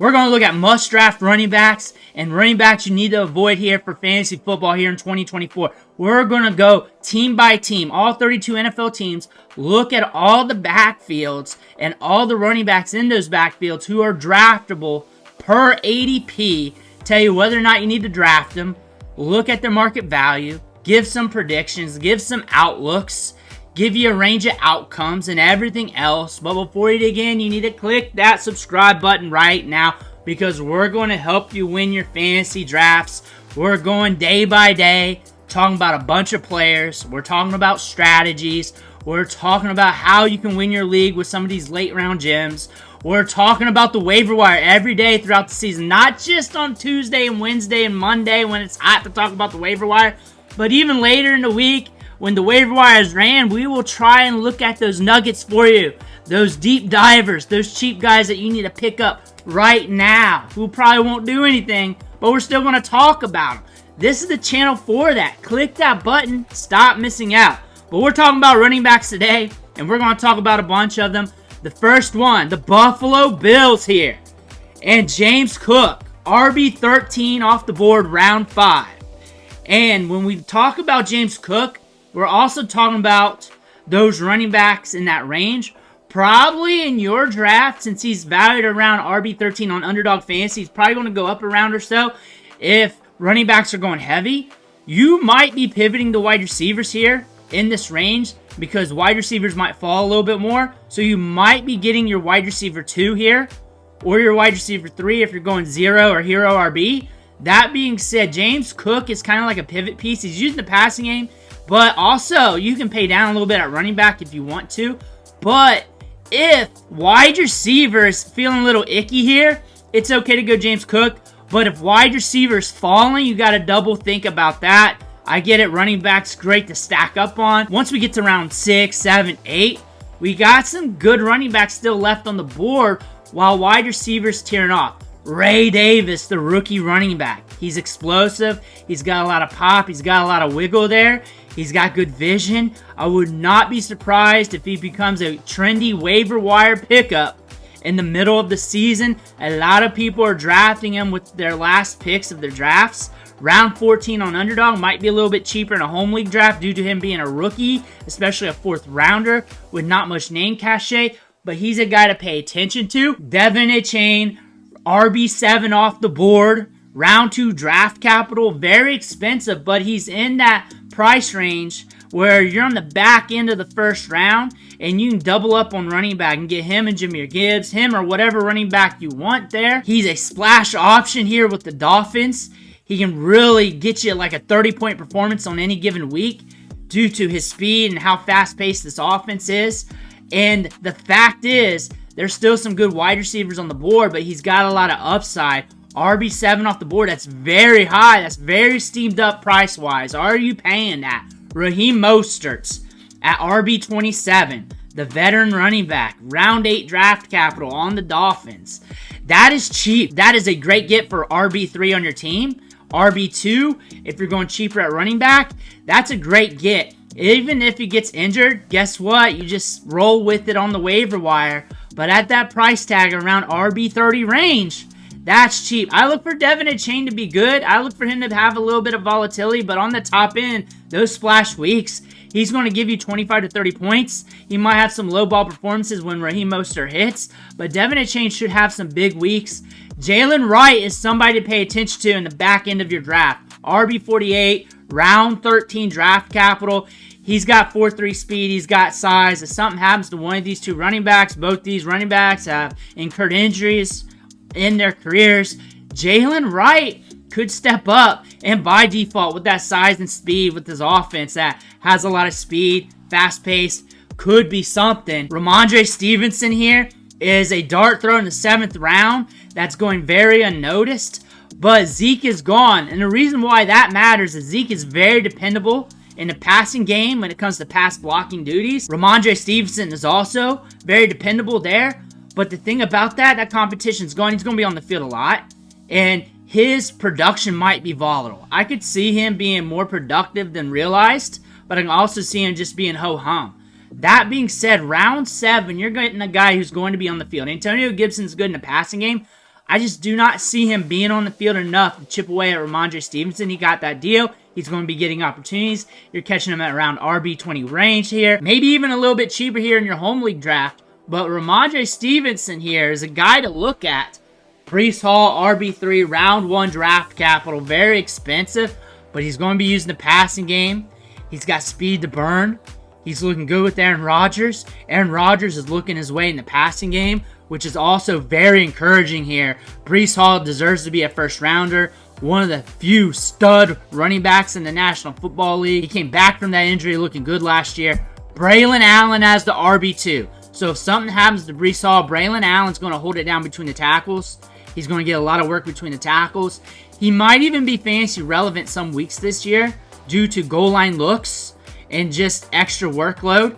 We're going to look at must-draft running backs and running backs you need to avoid here for fantasy football here in 2024. We're going to go team by team, all 32 NFL teams, look at all the backfields and all the running backs in those backfields who are draftable per ADP, tell you whether or not you need to draft them, look at their market value, give some predictions, give some outlooks, give you a range of outcomes and everything else. But before you dig in, you need to click that subscribe button right now because we're going to help you win your fantasy drafts. We're going day by day, talking about a bunch of players. We're talking about strategies. We're talking about how you can win your league with some of these late round gems. We're talking about the waiver wire every day throughout the season, not just on Tuesday and Wednesday and Monday when it's hot to talk about the waiver wire, but even later in the week. When the waiver wires ran, we will try and look at those nuggets for you. Those deep divers, those cheap guys that you need to pick up right now, who probably won't do anything, but we're still going to talk about them. This is the channel for that. Click that button. Stop missing out. But we're talking about running backs today, and we're going to talk about a bunch of them. The first one, the Buffalo Bills here. And James Cook, RB13 off the board, round 5. And when we talk about James Cook, we're also talking about those running backs in that range. Probably in your draft, since he's valued around RB13 on Underdog Fantasy, he's probably going to go up a round or so. If running backs are going heavy, you might be pivoting to wide receivers here in this range because wide receivers might fall a little bit more. So you might be getting your wide receiver 2 here or your wide receiver 3 if you're going 0 or hero RB. That being said, James Cook is kind of like a pivot piece. He's using the passing game. But also, you can pay down a little bit at running back if you want to. But if wide receiver is feeling a little icky here, it's okay to go James Cook. But if wide receiver is falling, you got to double think about that. I get it, running back's great to stack up on. Once we get to round 6, 7, 8, we got some good running backs still left on the board while wide receivers tearing off. Ray Davis, the rookie running back. He's explosive. He's got a lot of pop. He's got a lot of wiggle there. He's got good vision. I would not be surprised if he becomes a trendy waiver wire pickup in the middle of the season. A lot of people are drafting him with their last picks of their drafts. Round 14 on Underdog might be a little bit cheaper in a home league draft due to him being a rookie, especially a 4th rounder with not much name cachet. But he's a guy to pay attention to. Devin Achane, RB7 off the board. Round 2 draft capital, very expensive, but he's in that price range where you're on the back end of the first round and you can double up on running back and get him and Jahmyr Gibbs, him or whatever running back you want there. He's a splash option here with the Dolphins. He can really get you like a 30-point performance on any given week due to his speed and how fast-paced this offense is. And the fact is, there's still some good wide receivers on the board, but he's got a lot of upside. RB7 off the board, that's very high. That's very steamed up price-wise. Are you paying that? Raheem Mostert's at RB27, the veteran running back, round 8 draft capital on the Dolphins. That is cheap. That is a great get for RB3 on your team. RB2, if you're going cheaper at running back, that's a great get. Even if he gets injured, guess what? You just roll with it on the waiver wire. But at that price tag around RB30 range, that's cheap. I look for Devin Achane to be good. I look for him to have a little bit of volatility, but on the top end, those splash weeks, he's going to give you 25 to 30 points. He might have some low ball performances when Raheem Mostert hits, but Devin Achane should have some big weeks. Jalen Wright is somebody to pay attention to in the back end of your draft. RB48, round 13 draft capital. He's got 4.3 speed. He's got size. If something happens to one of these two running backs, both these running backs have incurred injuries in their careers. Jalen Wright could step up, and by default, with that size and speed with his offense that has a lot of speed, fast pace, could be something. Ramondre Stevenson here is a dart throw in the 7th round that's going very unnoticed, but Zeke is gone, and the reason why that matters is Zeke is very dependable in the passing game when it comes to pass blocking duties. Ramondre Stevenson is also very dependable there. But the thing about that competition's going. He's going to be on the field a lot. And his production might be volatile. I could see him being more productive than realized. But I can also see him just being ho-hum. That being said, round 7, you're getting a guy who's going to be on the field. Antonio Gibson's good in the passing game. I just do not see him being on the field enough to chip away at Ramondre Stevenson. He got that deal. He's going to be getting opportunities. You're catching him at around RB20 range here. Maybe even a little bit cheaper here in your home league draft. But Ramondre Stevenson here is a guy to look at. Breece Hall, RB3, round 1 draft capital. Very expensive, but he's going to be using the passing game. He's got speed to burn. He's looking good with Aaron Rodgers. Aaron Rodgers is looking his way in the passing game, which is also very encouraging here. Breece Hall deserves to be a first rounder. One of the few stud running backs in the National Football League. He came back from that injury looking good last year. Braylon Allen as the RB2. So if something happens to Breece Hall, Braylon Allen's going to hold it down between the tackles. He's going to get a lot of work between the tackles. He might even be fantasy relevant some weeks this year due to goal line looks and just extra workload.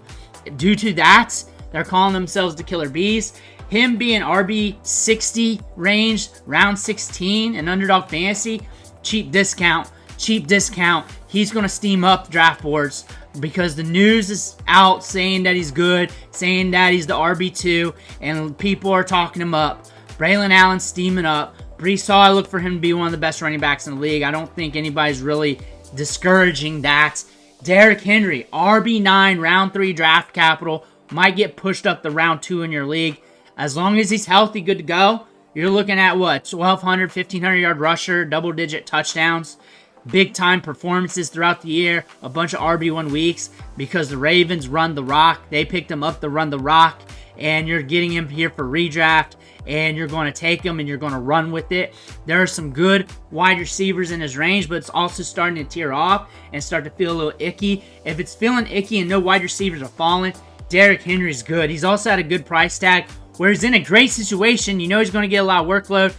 Due to that, they're calling themselves the Killer Bees. Him being RB60 range, round 16, and underdog fantasy, cheap discount. He's going to steam up draft boards because the news is out saying that he's good, saying that he's the RB2, and people are talking him up. Braylon Allen steaming up. Breece Hall, I look for him to be one of the best running backs in the league. I don't think anybody's really discouraging that. Derrick Henry, RB9, round 3 draft capital, might get pushed up to round 2 in your league. As long as he's healthy, good to go, you're looking at what? 1,200, 1,500 yard rusher, double-digit touchdowns, big-time performances throughout the year, a bunch of RB1 weeks because the Ravens run the rock. They picked him up to run the rock, and you're getting him here for redraft, and you're going to take him and you're going to run with it. There are some good wide receivers in his range, but it's also starting to tear off and start to feel a little icky. If it's feeling icky and no wide receivers are falling, Derrick Henry's good. He's also at a good price tag where he's in a great situation. You know he's going to get a lot of workload,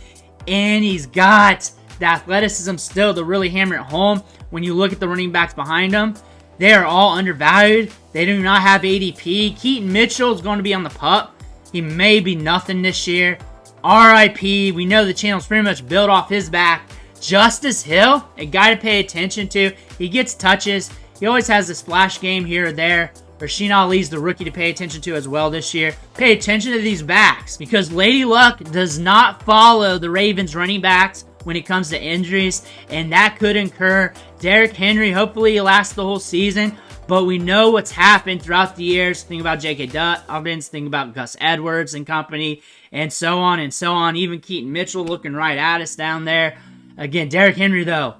and he's got the athleticism still to really hammer it home. When you look at the running backs behind him, they are all undervalued. They do not have ADP. Keaton Mitchell is going to be on the pup. He may be nothing this year. RIP. We know the channel's pretty much built off his back. Justice Hill, a guy to pay attention to. He gets touches. He always has a splash game here or there. Rasheen Ali's the rookie to pay attention to as well this year. Pay attention to these backs because Lady Luck does not follow the Ravens running backs when it comes to injuries, and that could incur. Derrick Henry, hopefully he'll last the whole season, but we know what's happened throughout the years. Think about J.K. Dobbins, think about Gus Edwards and company, and so on and so on. Even Keaton Mitchell looking right at us down there. Again, Derrick Henry, though,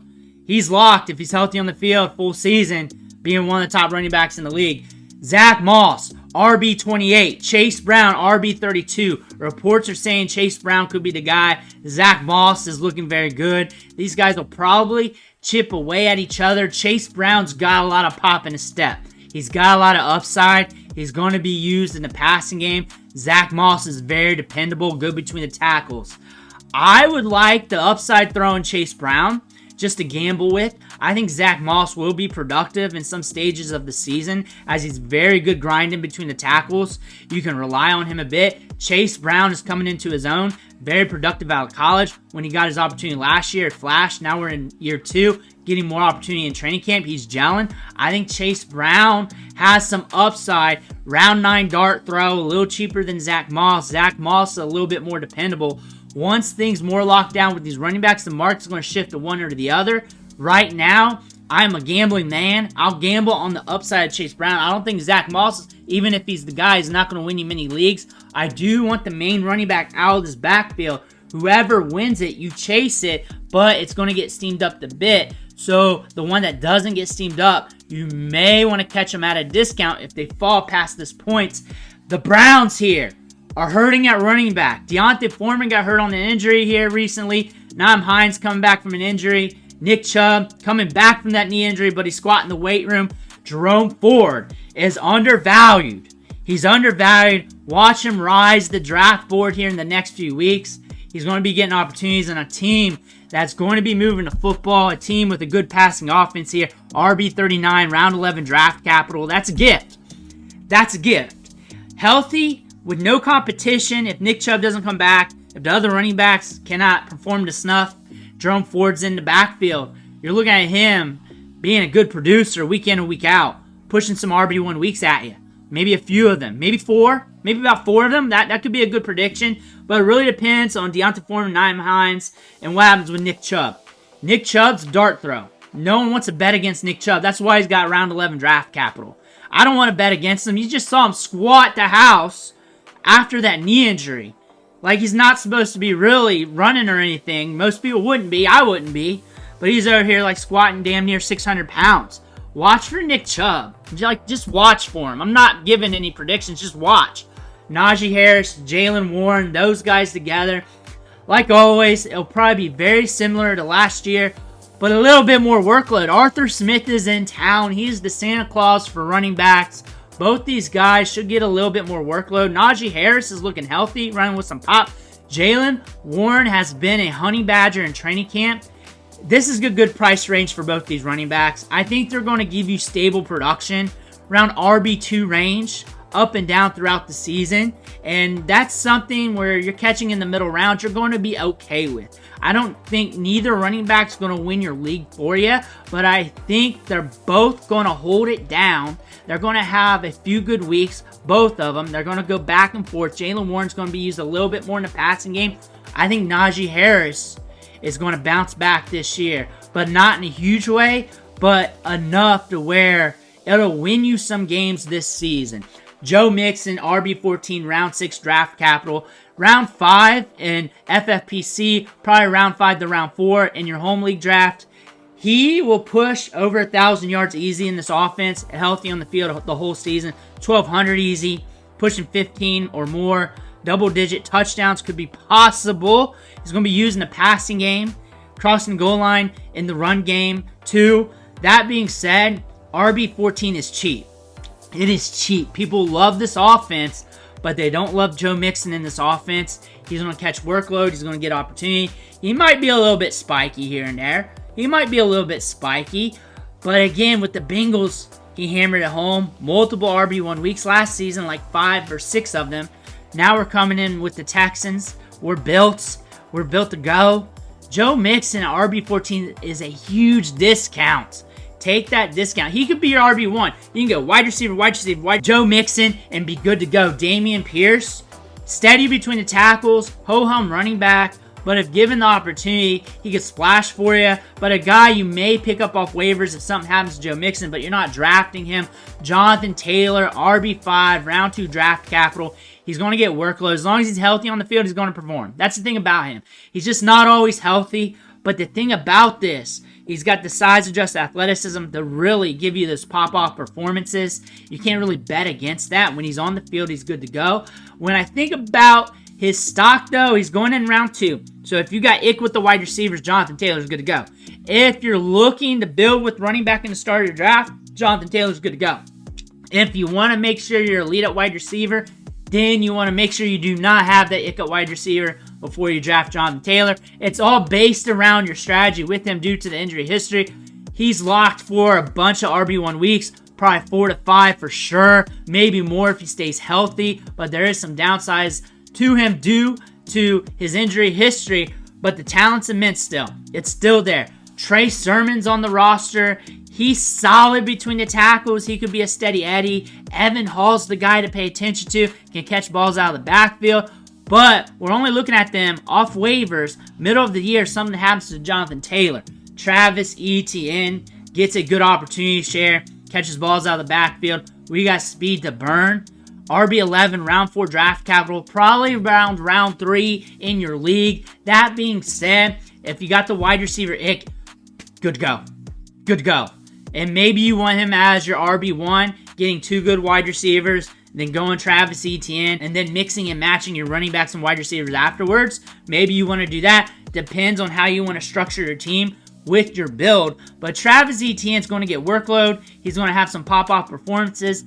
he's locked if he's healthy on the field full season, being one of the top running backs in the league. Zach Moss, RB28. Chase Brown, RB32. Reports are saying Chase Brown could be the guy. Zach Moss is looking very good. These guys will probably chip away at each other. Chase Brown's got a lot of pop in his step. He's got a lot of upside. He's going to be used in the passing game. Zach Moss is very dependable, good between the tackles. I would like the upside throw in Chase Brown just to gamble with. I think Zach Moss will be productive in some stages of the season as he's very good grinding between the tackles. You can rely on him a bit. Chase Brown is coming into his own. Very productive out of college. When he got his opportunity last year, it flashed. Now we're in year 2, getting more opportunity in training camp. He's gelling. I think Chase Brown has some upside. Round 9 dart throw, a little cheaper than Zach Moss. Zach Moss is a little bit more dependable. Once things more locked down with these running backs, the market's going to shift to one or to the other. Right now, I'm a gambling man. I'll gamble on the upside of Chase Brown. I don't think Zach Moss, even if he's the guy, is not going to win you many leagues. I do want the main running back out of this backfield. Whoever wins it, you chase it, but it's going to get steamed up a bit. So the one that doesn't get steamed up, you may want to catch them at a discount if they fall past this point. The Browns here are hurting at running back. Deontay Foreman got hurt on an injury here recently. Nyheim Hines coming back from an injury. Nick Chubb coming back from that knee injury, but he's squatting in the weight room. Jerome Ford is undervalued. He's undervalued. Watch him rise the draft board here in the next few weeks. He's going to be getting opportunities on a team that's going to be moving to football, a team with a good passing offense here. RB39, round 11 draft capital. That's a gift. That's a gift. Healthy, with no competition, if Nick Chubb doesn't come back, if the other running backs cannot perform to snuff, Jerome Ford's in the backfield. You're looking at him being a good producer week in and week out, pushing some RB1 weeks at you. Maybe a few of them. Maybe 4. Maybe about 4 of them. That could be a good prediction. But it really depends on Deonta Foreman, Nyheim Hines, and what happens with Nick Chubb. Nick Chubb's dart throw. No one wants to bet against Nick Chubb. That's why he's got round 11 draft capital. I don't want to bet against him. You just saw him squat the house after that knee injury. Like, he's not supposed to be really running or anything. Most people wouldn't be. I wouldn't be. But he's over here, like, squatting damn near 600 pounds. Watch for Nick Chubb. Like, just watch for him. I'm not giving any predictions. Just watch. Najee Harris, Jalen Warren, those guys together. Like always, it'll probably be very similar to last year, but a little bit more workload. Arthur Smith is in town. He's the Santa Claus for running backs. Both these guys should get a little bit more workload. Najee Harris is looking healthy, running with some pop. Jalen Warren has been a honey badger in training camp. This is a good price range for both these running backs. I think they're going to give you stable production around RB2 range, up and down throughout the season, and that's something where you're catching in the middle rounds, you're going to be okay with. I don't think neither running back's going to win your league for you, but I think they're both going to hold it down. They're going to have a few good weeks, both of them. They're going to go back and forth. Jalen Warren's going to be used a little bit more in the passing game. I think Najee Harris is going to bounce back this year, but not in a huge way, but enough to where it'll win you some games this season. Joe Mixon, RB14, round 6 draft capital. Round 5 in FFPC, probably round 5 to round 4 in your home league draft. He will push over 1,000 yards easy in this offense, healthy on the field the whole season. 1,200 easy, pushing 15 or more. Double-digit touchdowns could be possible. He's going to be used in the passing game, crossing the goal line in the run game too. That being said, RB14 is cheap. It is cheap. People love this offense, but they don't love Joe Mixon in this offense. He's going to catch workload. He's going to get opportunity. He might be a little bit spiky here and there. He might be a little bit spiky. But again, with the Bengals, he hammered it home. Multiple RB1 weeks last season, like 5 or 6 of them. Now we're coming in with the Texans. We're built to go. Joe Mixon at RB14 is a huge discount. Take that discount. He could be your RB1. You can go wide receiver, Joe Mixon, and be good to go. Dameon Pierce, steady between the tackles, ho-hum running back, but if given the opportunity, he could splash for you. But a guy you may pick up off waivers if something happens to Joe Mixon, but you're not drafting him. Jonathan Taylor, RB5, round 2 draft capital. He's going to get workload. As long as he's healthy on the field, he's going to perform. That's the thing about him. He's just not always healthy. But the thing about this, he's got the size-adjusted athleticism to really give you those pop-off performances. You can't really bet against that. When he's on the field, he's good to go. When I think about his stock, though, he's going in round 2. So if you got ick with the wide receivers, Jonathan Taylor's good to go. If you're looking to build with running back in the start of your draft, Jonathan Taylor's good to go. If you want to make sure you're elite at wide receiver, then you want to make sure you do not have that ick at wide receiver before you draft Jonathan Taylor. It's all based around your strategy with him due to the injury history. He's locked for a bunch of RB1 weeks, probably 4 to 5 for sure, maybe more if he stays healthy, but there is some downsides to him due to his injury history, but the talent's immense still. It's still there. Trey Sermon's on the roster. He's solid between the tackles. He could be a steady Eddie. Evan Hall's the guy to pay attention to. Can catch balls out of the backfield. But we're only looking at them off waivers. Middle of the year, something happens to Jonathan Taylor. Travis Etienne gets a good opportunity share. Catches balls out of the backfield. We got speed to burn. RB11, round 4 draft capital. Probably around round 3 in your league. That being said, if you got the wide receiver ick, good to go. Good to go. And maybe you want him as your RB1, getting 2 good wide receivers, then going Travis Etienne, and then mixing and matching your running backs and wide receivers afterwards. Maybe you want to do that. Depends on how you want to structure your team with your build. But Travis Etienne's going to get workload. He's going to have some pop-off performances.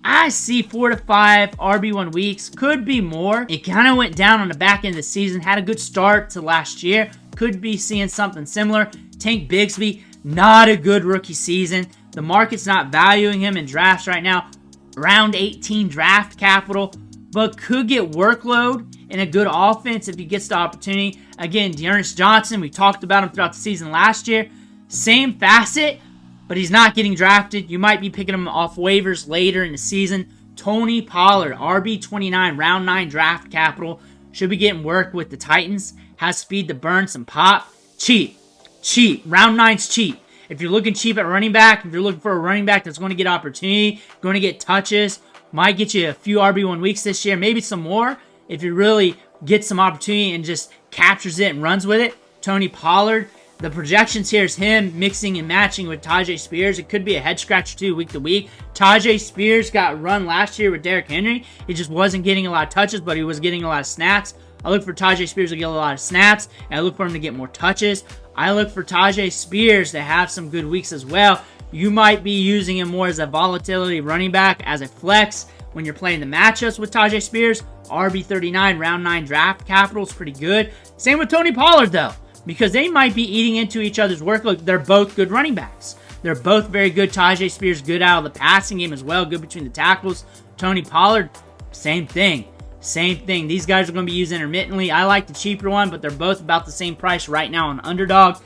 I see 4 to 5 RB1 weeks. Could be more. It kind of went down on the back end of the season. Had a good start to last year. Could be seeing something similar. Tank Bigsby, not a good rookie season. The market's not valuing him in drafts right now. Round 18 draft capital, but could get workload in a good offense if he gets the opportunity. Again, Dearness Johnson, we talked about him throughout the season last year. Same facet, but he's not getting drafted. You might be picking him off waivers later in the season. Tony Pollard, RB29, round 9 draft capital. Should be getting work with the Titans. Has speed to burn some pop. Cheap. Cheap. Round 9's cheap. If you're looking cheap at running back, if you're looking for a running back that's going to get opportunity, going to get touches, might get you a few RB1 weeks this year, maybe some more. If you really get some opportunity and just captures it and runs with it, Tony Pollard. The projections here is him mixing and matching with Tajay Spears. It could be a head scratcher too, week to week. Tajay Spears got run last year with Derrick Henry. He just wasn't getting a lot of touches, but he was getting a lot of snaps. I look for Tajay Spears to get a lot of snaps, and I look for him to get more touches. I look for Tajay Spears to have some good weeks as well. You might be using him more as a volatility running back, as a flex when you're playing the matchups with Tajay Spears. RB39, round 9 draft capital is pretty good. Same with Tony Pollard though, because they might be eating into each other's workload. They're both good running backs. They're both very good. Tajay Spears, good out of the passing game as well. Good between the tackles. Tony Pollard, same thing. Same thing. These guys are going to be used intermittently. I like the cheaper one, but they're both about the same price right now on Underdog.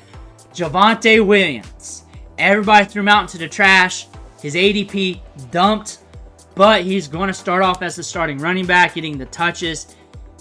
Javonte Williams. Everybody threw him out into the trash. His ADP dumped, but he's going to start off as the starting running back, getting the touches.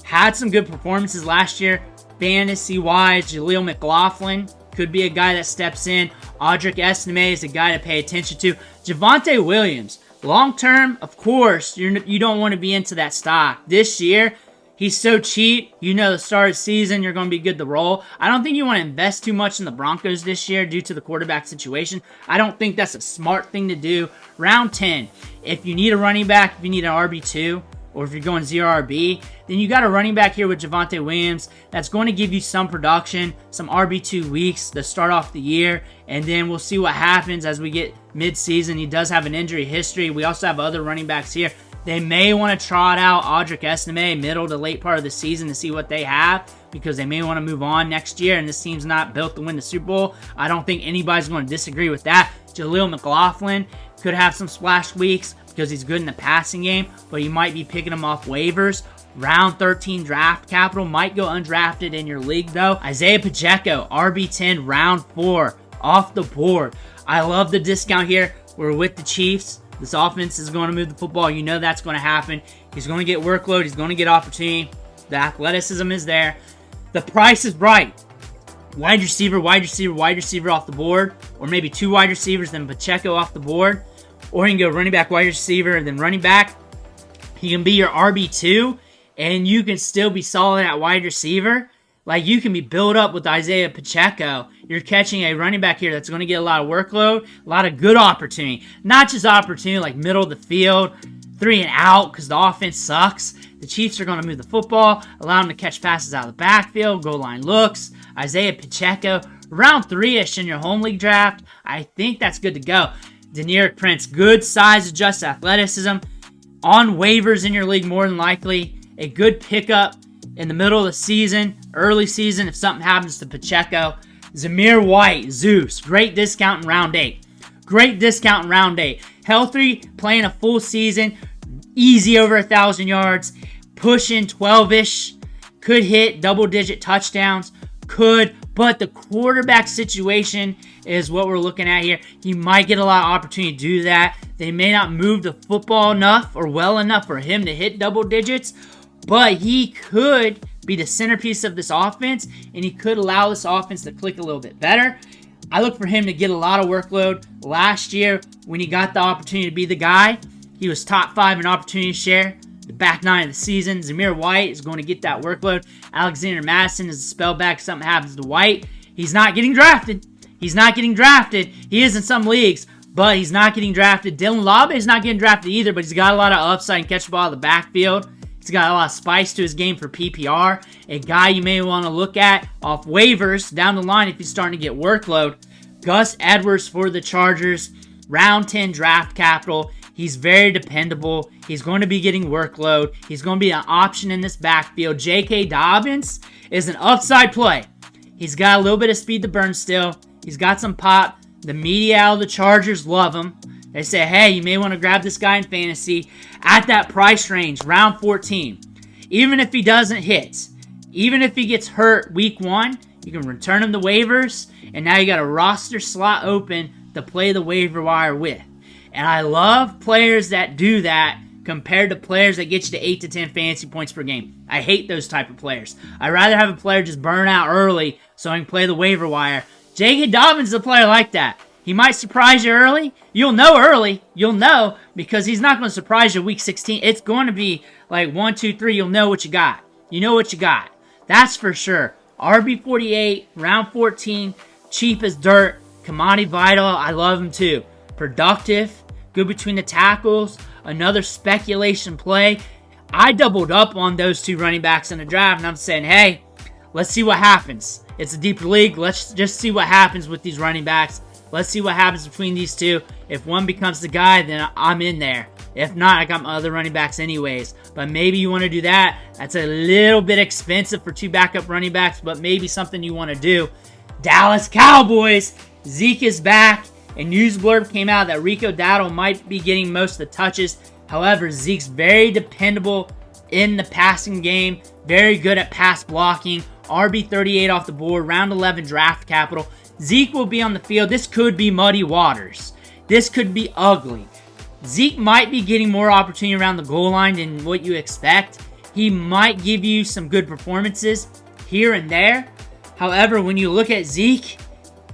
Had some good performances last year. Fantasy-wise, Jaleel McLaughlin could be a guy that steps in. Audric Estime is a guy to pay attention to. Javonte Williams, long-term, of course, you don't want to be into that stock. This year, he's so cheap. You know the start of the season, you're going to be good to roll. I don't think you want to invest too much in the Broncos this year due to the quarterback situation. I don't think that's a smart thing to do. Round 10, if you need a running back, if you need an RB2, or if you're going 0 RB, then you got a running back here with Javonte Williams that's going to give you some production, some RB2 weeks to start off the year, and then we'll see what happens as we get mid-season. He does have an injury history. We also have other running backs here. They may want to trot out Audric Estime middle to late part of the season to see what they have, because they may want to move on next year, and this team's not built to win the Super Bowl. I don't think anybody's going to disagree with that. Jaleel McLaughlin could have some splash weeks because he's good in the passing game, but you might be picking him off waivers. Round 13 draft capital, might go undrafted in your league though. Isaiah Pacheco, RB10, round 4, off the board. I love the discount here. We're with the Chiefs. This offense is going to move the football. You know that's going to happen. He's going to get workload. He's going to get opportunity. The athleticism is there. The price is right. Wide receiver, wide receiver, wide receiver off the board, or maybe 2 wide receivers, then Pacheco off the board. Or you can go running back, wide receiver, and then running back. He can be your RB2, and you can still be solid at wide receiver. Like, you can be built up with Isaiah Pacheco. You're catching a running back here that's going to get a lot of workload, a lot of good opportunity. Not just opportunity like middle of the field, 3 and out because the offense sucks. The Chiefs are going to move the football, allow him to catch passes out of the backfield, goal line looks. Isaiah Pacheco, round 3-ish in your home league draft. I think that's good to go. Deneric Prince, good size, adjusted athleticism. On waivers in your league, more than likely. A good pickup in the middle of the season, early season, if something happens to Pacheco. Zamir White, Zeus, great discount in round 8. Great discount in round 8. Healthy, playing a full season, easy over 1,000 yards, pushing 12-ish. Could hit double-digit touchdowns. Could, but the quarterback situation is what we're looking at here. He might get a lot of opportunity to do that. They may not move the football enough or well enough for him to hit double digits, but he could be the centerpiece of this offense, and he could allow this offense to click a little bit better. I look for him to get a lot of workload. Last year, when he got the opportunity to be the guy, he was top 5 in opportunity share. The back 9 of the season. Zamir White is going to get that workload. Alexander Madison is a spell back. Something happens to White. He's not getting drafted. He's not getting drafted. He is in some leagues, but he's not getting drafted. Dylan Laube is not getting drafted either, but he's got a lot of upside and catch the ball out of the backfield. He's got a lot of spice to his game for PPR. A guy you may want to look at off waivers down the line if he's starting to get workload. Gus Edwards for the Chargers. Round 10 draft capital. He's very dependable. He's going to be getting workload. He's going to be an option in this backfield. J.K. Dobbins is an upside play. He's got a little bit of speed to burn still. He's got some pop. The media out of the Chargers love him. They say, hey, you may want to grab this guy in fantasy at that price range, round 14. Even if he doesn't hit, even if he gets hurt week 1, you can return him to waivers, and now you got a roster slot open to play the waiver wire with. And I love players that do that compared to players that get you to 8 to 10 fantasy points per game. I hate those type of players. I'd rather have a player just burn out early so I can play the waiver wire. J.K. Dobbins is a player like that. He might surprise you early. You'll know early. You'll know because he's not going to surprise you week 16. It's going to be like 1, 2, 3. You'll know what you got. You know what you got. That's for sure. RB48, round 14, cheap as dirt. Commodity Vital, I love him too. Productive, good between the tackles. Another speculation play. I doubled up on those 2 running backs in the draft, and I'm saying, hey, let's see what happens. It's a deeper league. Let's just see what happens with these running backs. Let's see what happens between these 2. If one becomes the guy, then I'm in there. If not, I got my other running backs anyways. But maybe you want to do that. That's a little bit expensive for 2 backup running backs, but maybe something you want to do. Dallas Cowboys. Zeke is back. A news blurb came out that Rico Dowdle might be getting most of the touches. However, Zeke's very dependable in the passing game. Very good at pass blocking. RB38 off the board. Round 11 draft capital. Zeke will be on the field. This could be muddy waters. This could be ugly. Zeke might be getting more opportunity around the goal line than what you expect. He might give you some good performances here and there. However, when you look at Zeke,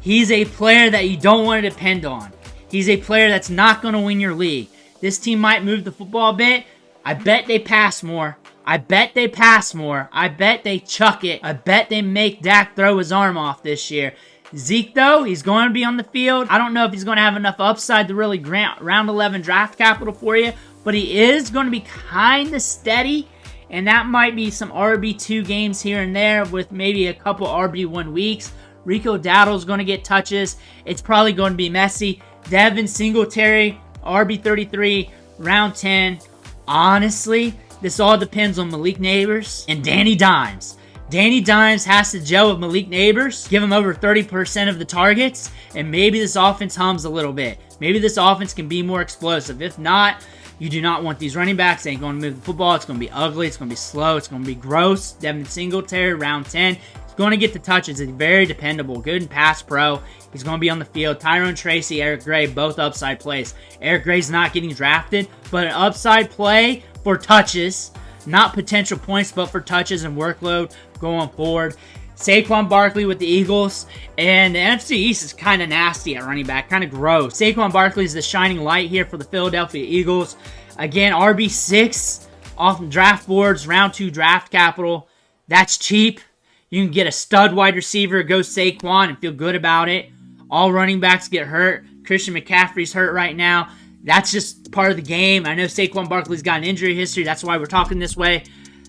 he's a player that you don't want to depend on. He's a player that's not going to win your league. This team might move the football a bit. I bet they pass more. I bet they pass more. I bet they chuck it. I bet they make Dak throw his arm off this year. Zeke, though, he's going to be on the field. I don't know if he's going to have enough upside to really grant round 11 draft capital for you, but he is going to be kind of steady, and that might be some RB2 games here and there with maybe a couple RB1 weeks. Rico Dowdle's going to get touches. It's probably going to be messy. Devin Singletary, RB33, round 10. Honestly, this all depends on Malik Neighbors and Danny Dimes. Danny Dimes has to gel with Malik Neighbors, give him over 30% of the targets, and maybe this offense hums a little bit. Maybe this offense can be more explosive. If not, you do not want these running backs. They ain't going to move the football. It's going to be ugly. It's going to be slow. It's going to be gross. Devin Singletary, round 10. He's going to get the touches. He's very dependable. Good in pass pro. He's going to be on the field. Tyrone Tracy, Eric Gray, both upside plays. Eric Gray's not getting drafted, but an upside play for touches. Not potential points, but for touches and workload going forward. Saquon Barkley with the Eagles. And the NFC East is kind of nasty at running back. Kind of gross. Saquon Barkley is the shining light here for the Philadelphia Eagles. Again, RB6 off the draft boards. Round 2 draft capital. That's cheap. You can get a stud wide receiver. Go Saquon and feel good about it. All running backs get hurt. Christian McCaffrey's hurt right now. That's just part of the game. I know Saquon Barkley's got an injury history. That's why we're talking this way.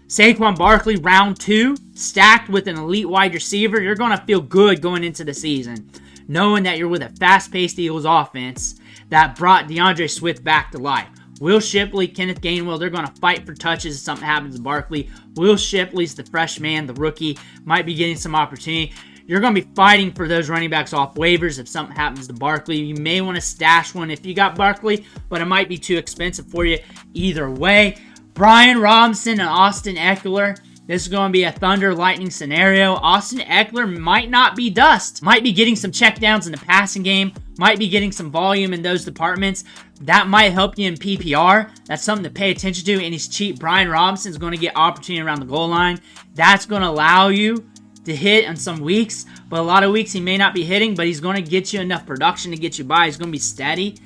Saquon Barkley, round 2, stacked with an elite wide receiver. You're going to feel good going into the season, knowing that you're with a fast-paced Eagles offense that brought DeAndre Swift back to life. Will Shipley, Kenneth Gainwell, they're going to fight for touches if something happens to Barkley. Will Shipley's the freshman, the rookie, might be getting some opportunity. You're going to be fighting for those running backs off waivers if something happens to Barkley. You may want to stash one if you got Barkley, but it might be too expensive for you either way. Brian Robinson and Austin Eckler. This is going to be a Thunder Lightning scenario. Austin Eckler might not be dust. Might be getting some checkdowns in the passing game. Might be getting some volume in those departments. That might help you in PPR. That's something to pay attention to, and he's cheap. Brian Robinson is going to get opportunity around the goal line. That's going to allow you to hit on some weeks, but a lot of weeks he may not be hitting, but he's going to get you enough production to get you by. He's going to be steady.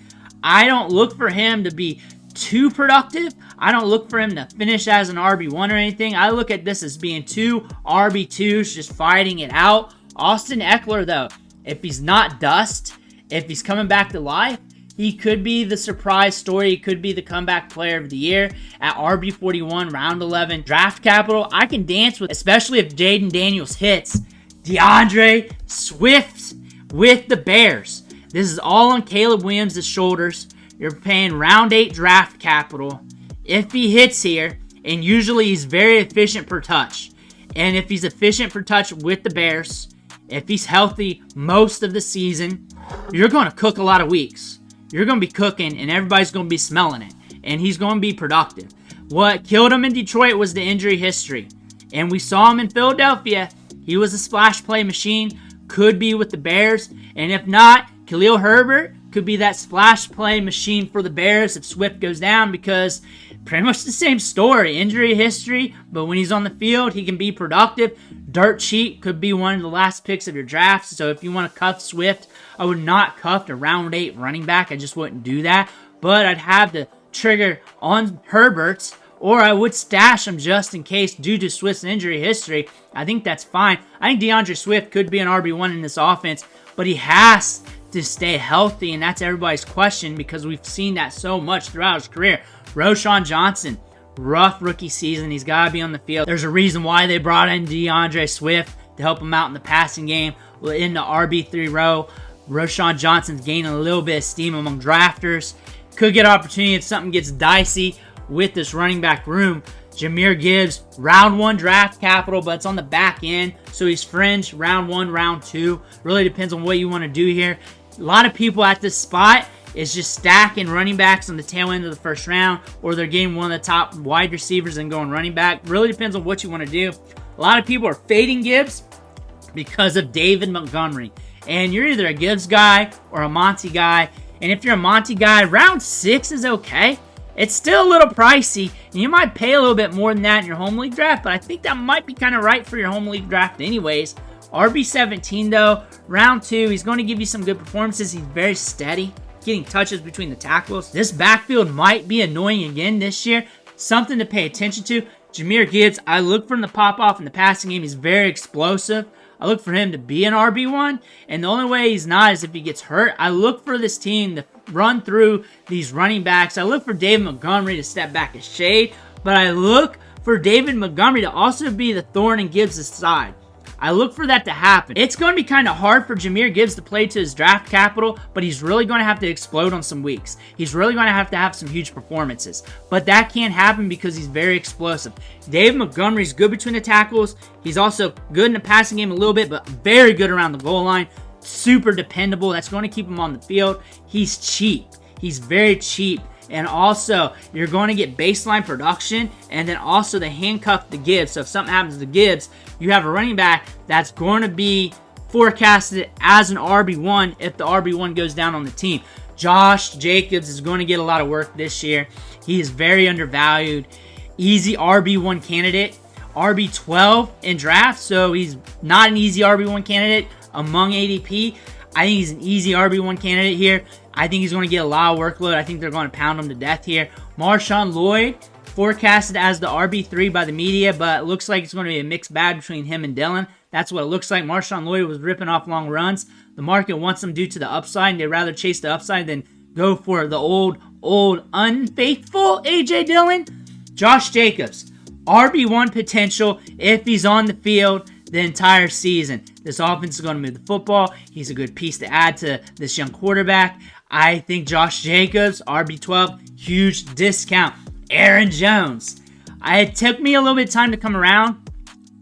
I don't look for him to be too productive. I don't look for him to finish as an RB1 or anything. I look at this as being 2 RB2s just fighting it out. Austin Eckler, though, if he's not dust, if he's coming back to life, he could be the surprise story. He could be the comeback player of the year at RB41, round 11. Draft capital, I can dance with, especially if Jaden Daniels hits. DeAndre Swift with the Bears. This is all on Caleb Williams' shoulders. You're paying round 8 draft capital. If he hits here, and usually he's very efficient per touch. And if he's efficient per touch with the Bears, if he's healthy most of the season, you're going to cook a lot of weeks. You're going to be cooking, and everybody's going to be smelling it. And he's going to be productive. What killed him in Detroit was the injury history. And we saw him in Philadelphia. He was a splash play machine. Could be with the Bears. And if not, Khalil Herbert could be that splash play machine for the Bears if Swift goes down, because pretty much the same story. Injury history, but when he's on the field, he can be productive. Dirt cheap, could be one of the last picks of your draft. So if you want to cuff Swift, I would not cuff a round 8 running back. I just wouldn't do that. But I'd have the trigger on Herbert's, or I would stash him just in case due to Swift's injury history. I think that's fine. I think DeAndre Swift could be an RB1 in this offense, but he has to stay healthy, and that's everybody's question because we've seen that so much throughout his career. Roschon Johnson, rough rookie season. He's got to be on the field. There's a reason why they brought in DeAndre Swift to help him out in the passing game in the RB3 row. Roschon Johnson's gaining a little bit of steam among drafters. Could get opportunity if something gets dicey with this running back room. Jahmyr Gibbs, round 1 draft capital, but it's on the back end, so he's fringe round 1, round 2. Really depends on what you want to do here. A lot of people at this spot is just stacking running backs on the tail end of the first round, or they're getting one of the top wide receivers and going running back. Really depends on what you want to do. A lot of people are fading Gibbs because of David Montgomery. And you're either a Gibbs guy or a Monty guy. And if you're a Monty guy, round 6 is okay. It's still a little pricey, and you might pay a little bit more than that in your home league draft, but I think that might be kind of right for your home league draft anyways. RB17 though, round 2, he's going to give you some good performances. He's very steady, getting touches between the tackles. This backfield might be annoying again this year. Something to pay attention to. Jahmyr Gibbs, I look for him to pop off in the passing game. He's very explosive. I look for him to be an RB1, and the only way he's not is if he gets hurt. I look for this team to run through these running backs. I look for David Montgomery to step back a shade, but I look for David Montgomery to also be the thorn in Gibbs' side. I look for that to happen. It's going to be kind of hard for Jahmyr Gibbs to play to his draft capital, but he's really going to have to explode on some weeks. He's really going to have some huge performances. But that can't happen because he's very explosive. David Montgomery's good between the tackles. He's also good in the passing game a little bit, but very good around the goal line. Super dependable. That's going to keep him on the field. He's cheap. He's very cheap. And also, you're going to get baseline production, and then also the handcuff to Gibbs. So if something happens to Gibbs, you have a running back that's going to be forecasted as an RB1 if the RB1 goes down on the team. Josh Jacobs is going to get a lot of work this year. He is very undervalued. Easy RB1 candidate. RB12 in draft, so he's not an easy RB1 candidate among ADP. I think he's an easy RB1 candidate here. I think he's going to get a lot of workload. I think they're going to pound him to death here. Marshawn Lloyd, forecasted as the RB3 by the media, but it looks like it's going to be a mixed bag between him and Dillon. That's what it looks like. Marshawn Lloyd was ripping off long runs. The market wants him due to the upside, and they'd rather chase the upside than go for the old, unfaithful A.J. Dillon. Josh Jacobs, RB1 potential if he's on the field the entire season. This offense is going to move the football. He's a good piece to add to this young quarterback. I think Josh Jacobs, RB12, huge discount. Aaron Jones. It took me a little bit of time to come around,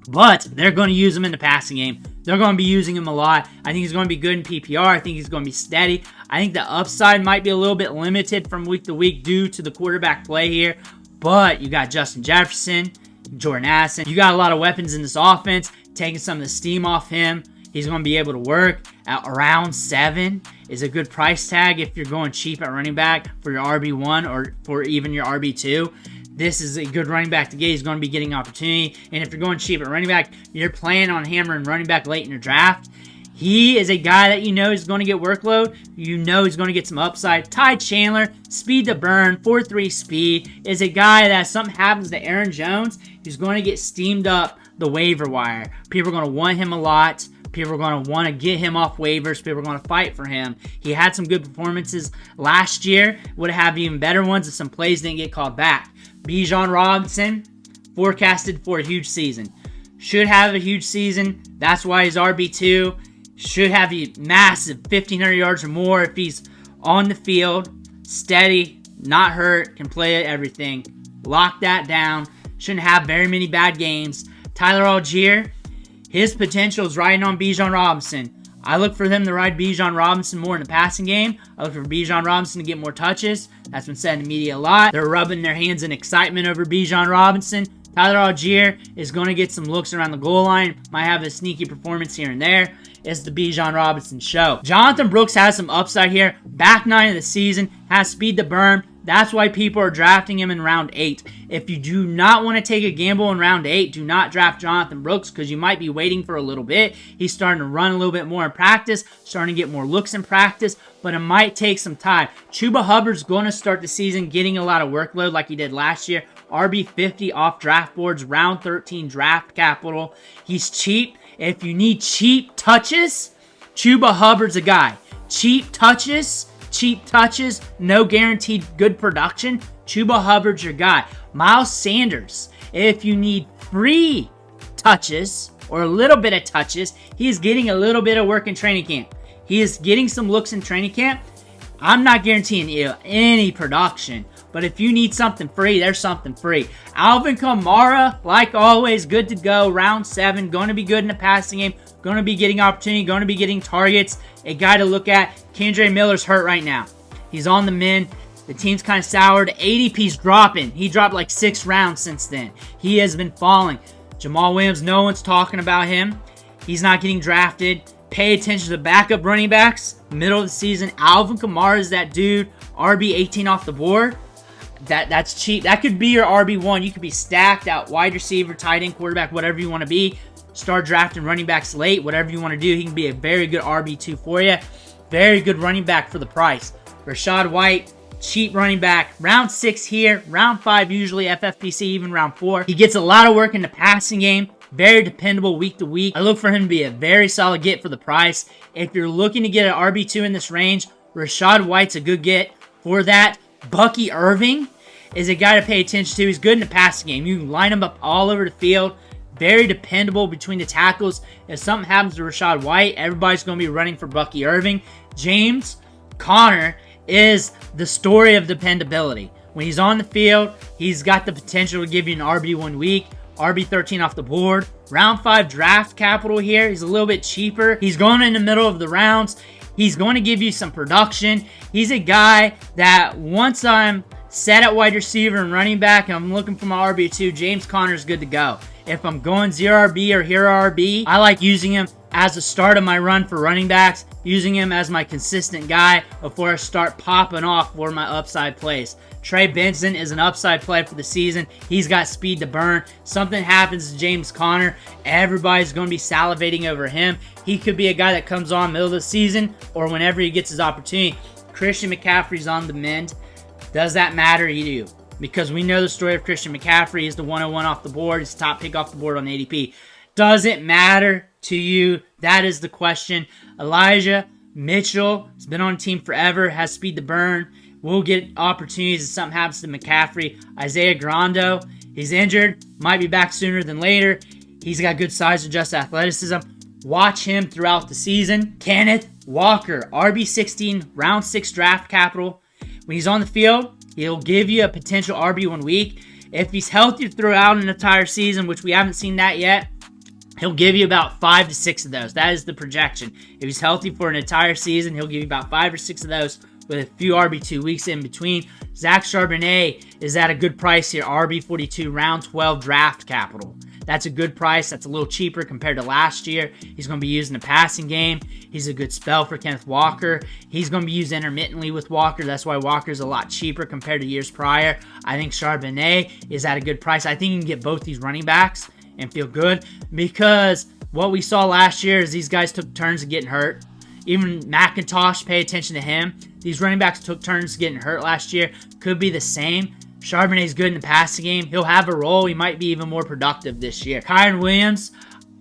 but they're going to use him in the passing game. They're going to be using him a lot. I think he's going to be good in PPR. I think he's going to be steady. I think the upside might be a little bit limited from week to week due to the quarterback play here, but you got Justin Jefferson, Jordan Addison. You got a lot of weapons in this offense, taking some of the steam off him. He's going to be able to work at around 7 is a good price tag if you're going cheap at running back for your RB1 or for even your RB2. This is a good running back to get. He's going to be getting opportunity. And if you're going cheap at running back, you're planning on hammering running back late in your draft. He is a guy that you know is going to get workload. You know he's going to get some upside. Ty Chandler, speed to burn, 4.3 speed, is a guy that if something happens to Aaron Jones, he's going to get steamed up the waiver wire. People are going to want him a lot. People are going to want to get him off waivers. People are going to fight for him. He had some good performances last year. Would have even better ones if some plays didn't get called back. Bijan Robinson, forecasted for a huge season. Should have a huge season. That's why he's RB2. Should have a massive 1,500 yards or more if he's on the field. Steady, not hurt, can play everything. Lock that down. Shouldn't have very many bad games. Tyler Algier, his potential is riding on Bijan Robinson. I look for them to ride Bijan Robinson more in the passing game. I look for Bijan Robinson to get more touches. That's been said in the media a lot. They're rubbing their hands in excitement over Bijan Robinson. Tyler Algier is going to get some looks around the goal line. Might have a sneaky performance here and there. It's the Bijan Robinson show. Jonathan Brooks has some upside here. Back 9 of the season. Has speed to burn. That's why people are drafting him in round 8. If you do not want to take a gamble in round 8, do not draft Jonathan Brooks because you might be waiting for a little bit. He's starting to run a little bit more in practice, starting to get more looks in practice, but it might take some time. Chuba Hubbard's going to start the season getting a lot of workload like he did last year. RB50 off draft boards, round 13 draft capital. He's cheap. If you need cheap touches, Chuba Hubbard's a guy. Cheap touches, no guaranteed good production. Chuba Hubbard's your guy. Miles Sanders, if you need free touches or a little bit of touches, he's getting a little bit of work in training camp. He is getting some looks in training camp. I'm not guaranteeing you any production, but if you need something free, there's something free. Alvin Kamara, like always, good to go. Round 7, going to be good in the passing game. Going to be getting opportunity, going to be getting targets. A guy to look at. Kendre Miller's hurt right now. He's on the mend. The team's kind of soured. ADP's dropping. He dropped like 6 rounds since then. He has been falling. Jamal Williams, no one's talking about him. He's not getting drafted. Pay attention to the backup running backs. Middle of the season, Alvin Kamara is that dude. RB18 off the board. That's cheap. That could be your RB1. You could be stacked out wide receiver, tight end, quarterback, whatever you want to be. Start drafting running backs late, whatever you want to do. He can be a very good RB2 for you. Very good running back for the price. Rachaad White, cheap running back. Round 6 here. Round 5 usually FFPC, even round 4. He gets a lot of work in the passing game. Very dependable week to week. I look for him to be a very solid get for the price. If you're looking to get an RB2 in this range, Rachaad White's a good get for that. Bucky Irving is a guy to pay attention to. He's good in the passing game. You can line him up all over the field. Very dependable between the tackles. If something happens to Rachaad White, everybody's going to be running for Bucky Irving. James Conner is the story of dependability. When he's on the field, he's got the potential to give you an RB1 week. RB13 off the board. Round 5 draft capital here. He's a little bit cheaper. He's going in the middle of the rounds. He's going to give you some production. He's a guy that once I'm set at wide receiver and running back and I'm looking for my RB2, James Conner is good to go. If I'm going 0 RB or hero RB, I like using him as the start of my run for running backs, using him as my consistent guy before I start popping off for my upside plays. Trey Benson is an upside play for the season. He's got speed to burn. Something happens to James Conner, everybody's going to be salivating over him. He could be a guy that comes on middle of the season or whenever he gets his opportunity. Christian McCaffrey's on the mend. Does that matter to you? Because we know the story of Christian McCaffrey. He's the 101 off the board. He's top pick off the board on ADP. Does it matter to you? That is the question. Elijah Mitchell has been on the team forever, has speed to burn. We'll get opportunities if something happens to McCaffrey. Isaiah Grando, he's injured. Might be back sooner than later. He's got good size and just athleticism. Watch him throughout the season. Kenneth Walker, RB16, round 6 draft capital. When he's on the field, he'll give you a potential RB1 week. If he's healthy throughout an entire season, which we haven't seen that yet, he'll give you about 5 to 6 of those. That is the projection. If he's healthy for an entire season, he'll give you about 5 or 6 of those with a few RB2 weeks in between. Zach Charbonnet is at a good price here. RB42, round 12 draft capital. That's a good price. That's a little cheaper compared to last year. He's going to be used in the passing game. He's a good spell for Kenneth Walker. He's going to be used intermittently with Walker. That's why Walker's a lot cheaper compared to years prior. I think Charbonnet is at a good price. I think you can get both these running backs and feel good because what we saw last year is these guys took turns of getting hurt. Even McIntosh, pay attention to him. These running backs took turns getting hurt last year. Could be the same. Charbonnet's good in the passing game. He'll have a role. He might be even more productive this year. Kyren Williams,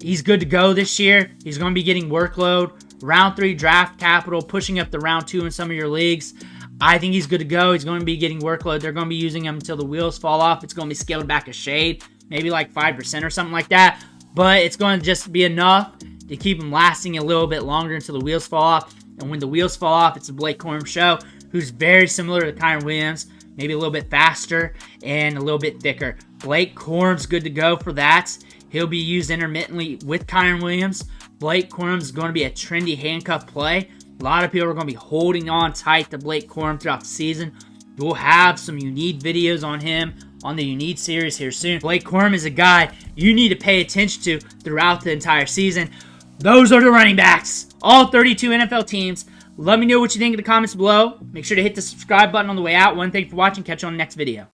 he's good to go this year. He's going to be getting workload. Round 3 draft capital, pushing up to round 2 in some of your leagues. I think he's good to go. He's going to be getting workload. They're going to be using him until the wheels fall off. It's going to be scaled back a shade, maybe like 5% or something like that. But it's going to just be enough to keep him lasting a little bit longer until the wheels fall off. And when the wheels fall off, it's a Blake Corum show, who's very similar to Kyren Williams. Maybe a little bit faster and a little bit thicker. Blake Corum's good to go for that. He'll be used intermittently with Kyren Williams. Blake Corum's going to be a trendy handcuff play. A lot of people are going to be holding on tight to Blake Corum throughout the season. We'll have some unique videos on him on the unique series here soon. Blake Corum is a guy you need to pay attention to throughout the entire season. Those are the running backs. All 32 NFL teams. Let me know what you think in the comments below. Make sure to hit the subscribe button on the way out. Thanks for watching. Catch you on the next video.